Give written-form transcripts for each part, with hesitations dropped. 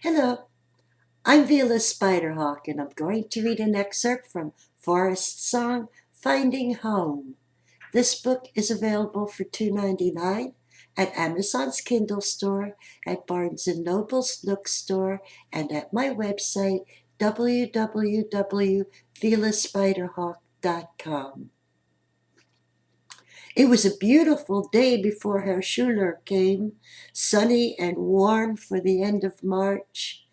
Hello, I'm Vila Spiderhawk, and I'm going to read an excerpt from Forrest's song, Finding Home. This book is available for $2.99 at Amazon's Kindle store, at Barnes & Noble's Nook store, and at my website, www.vilaspiderhawk.com. It was a beautiful day before Herr Schuler came, sunny and warm for the end of March.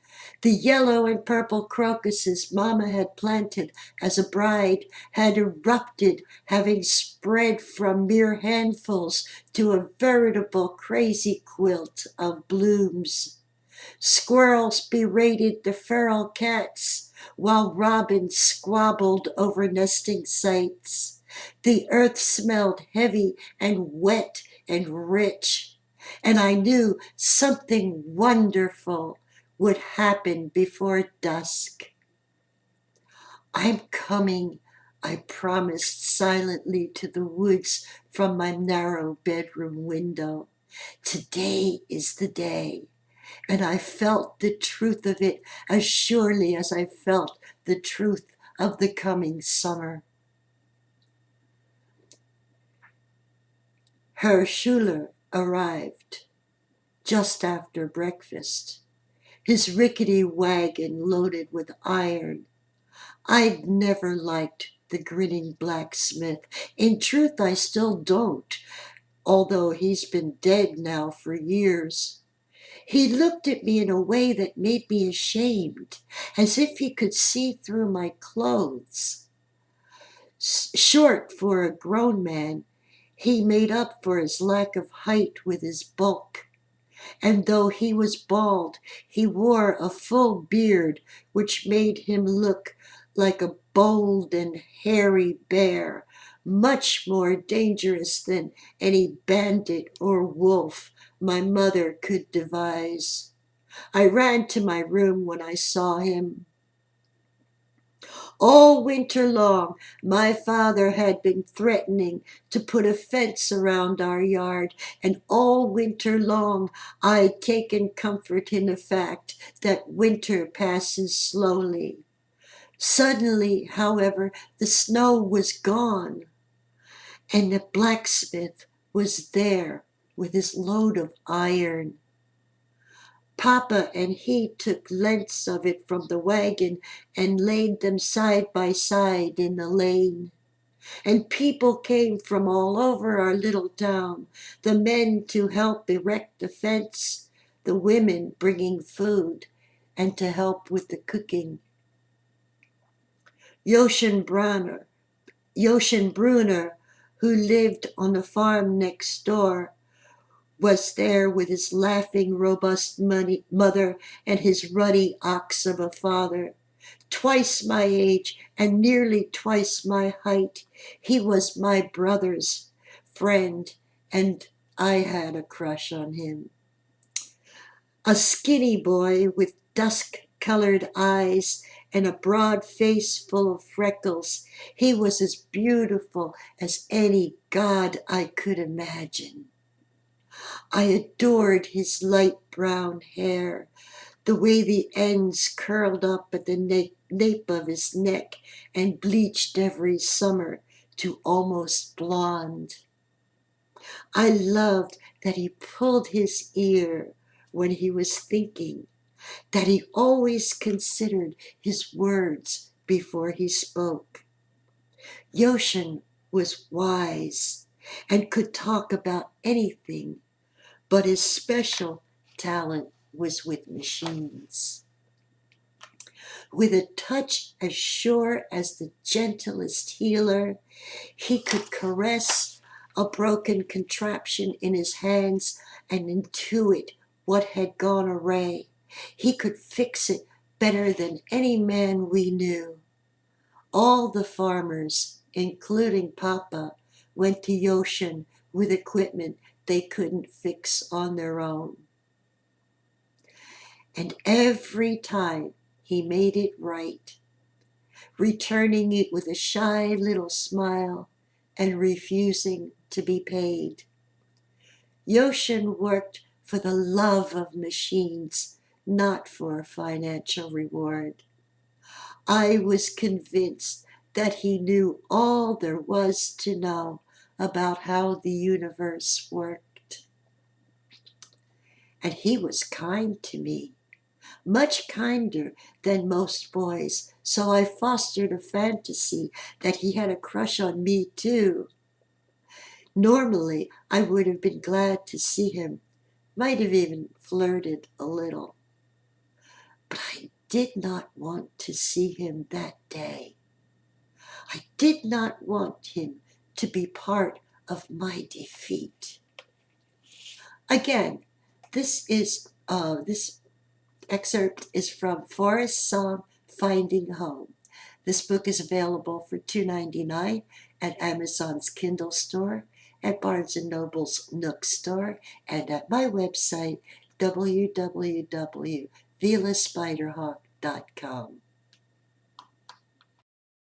The yellow and purple crocuses Mama had planted as a bride had erupted, having spread from mere handfuls to a veritable crazy quilt of blooms. Squirrels berated the feral cats, while robins squabbled over nesting sites. The earth smelled heavy and wet and rich, and I knew something wonderful would happen before dusk. I'm coming, I promised silently to the woods from my narrow bedroom window. Today is the day. And I felt the truth of it as surely as I felt the truth of the coming summer. Herr Schuler arrived just after breakfast, his rickety wagon loaded with iron. I'd never liked the grinning blacksmith. In truth, I still don't, although he's been dead now for years. He looked at me in a way that made me ashamed, as if he could see through my clothes. Short for a grown man, he made up for his lack of height with his bulk. And though he was bald, he wore a full beard, which made him look like a bold and hairy bear, much more dangerous than any bandit or wolf my mother could devise. I ran to my room when I saw him. All winter long, my father had been threatening to put a fence around our yard, and all winter long I'd taken comfort in the fact that winter passes slowly. Suddenly, however, the snow was gone, and the blacksmith was there with his load of iron. Papa and he took lengths of it from the wagon and laid them side by side in the lane. And people came from all over our little town, the men to help erect the fence, the women bringing food, and to help with the cooking. Joshen Bruner, who lived on the farm next door, was there with his laughing, robust mother and his ruddy ox of a father. Twice my age and nearly twice my height, he was my brother's friend, and I had a crush on him. A skinny boy with dusk-colored eyes and a broad face full of freckles, he was as beautiful as any god I could imagine. I adored his light brown hair, the way the ends curled up at the nape of his neck and bleached every summer to almost blonde. I loved that he pulled his ear when he was thinking, that he always considered his words before he spoke. Yoshin was wise and could talk about anything, but his special talent was with machines. With a touch as sure as the gentlest healer, he could caress a broken contraption in his hands and intuit what had gone awry. He could fix it better than any man we knew. All the farmers, including Papa, went to Yoshin with equipment they couldn't fix on their own. And every time he made it right, returning it with a shy little smile and refusing to be paid. Yoshin worked for the love of machines, not for a financial reward. I was convinced that he knew all there was to know about how the universe worked. And he was kind to me, much kinder than most boys, so I fostered a fantasy that he had a crush on me too. Normally, I would have been glad to see him, might have even flirted a little. But I did not want to see him that day. I did not want him to be part of my defeat. Again, this excerpt is from Forrest's song Finding Home. This book is available for $2.99 at Amazon's Kindle store, at Barnes & Noble's Nook store, and at my website, www.vilaspiderhawk.com.